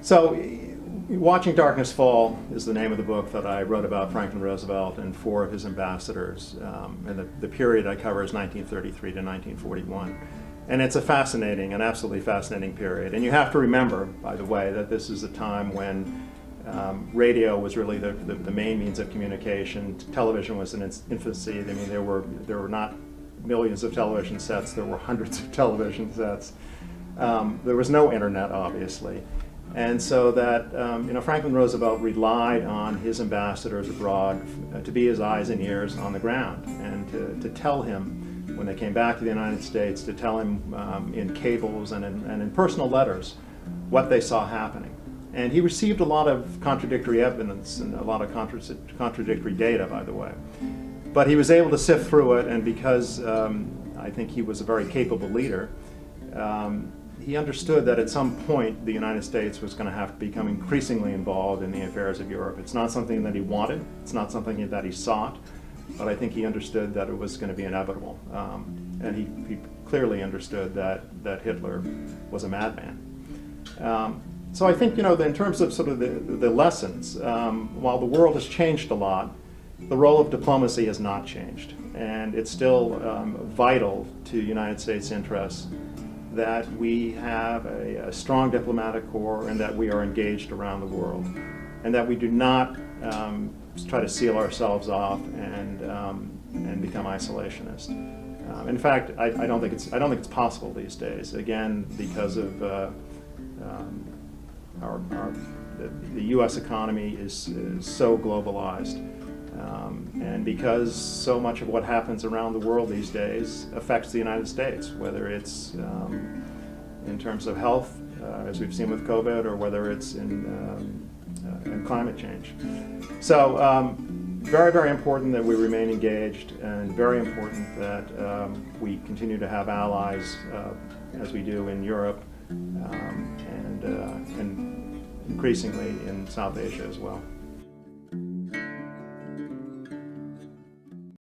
So, Watching Darkness Fall is the name of the book that I wrote about Franklin Roosevelt and 4 of his ambassadors. And the period I cover is 1933 to 1941. And it's a fascinating, an absolutely fascinating period. And you have to remember, by the way, that this is a time when radio was really the main means of communication. Television was in its infancy. I mean, there were not millions of television sets. There were hundreds of television sets. There was no internet, obviously. And so that, Franklin Roosevelt relied on his ambassadors abroad to be his eyes and ears on the ground, and to tell him, when they came back to the United States, to tell him in cables and in personal letters what they saw happening. And he received a lot of contradictory evidence and a lot of contradictory data, by the way. But he was able to sift through it, and because I think he was a very capable leader, he understood that at some point the United States was going to have to become increasingly involved in the affairs of Europe. It's not something that he wanted, it's not something that he sought, but I think he understood that it was going to be inevitable. And he clearly understood that Hitler was a madman. So I think, in terms of sort of the lessons, while the world has changed a lot, the role of diplomacy has not changed. And it's still vital to United States interests that we have a strong diplomatic corps and that we are engaged around the world, and that we do not try to seal ourselves off and become isolationist. In fact, I don't think it's possible these days. Again, because of the U.S. economy is so globalized, and because so much of what happens around the world these days affects the United States, whether it's in terms of health, as we've seen with COVID, or whether it's in climate change. So very, very important that we remain engaged, and very important that we continue to have allies, as we do in Europe, and increasingly in South Asia as well.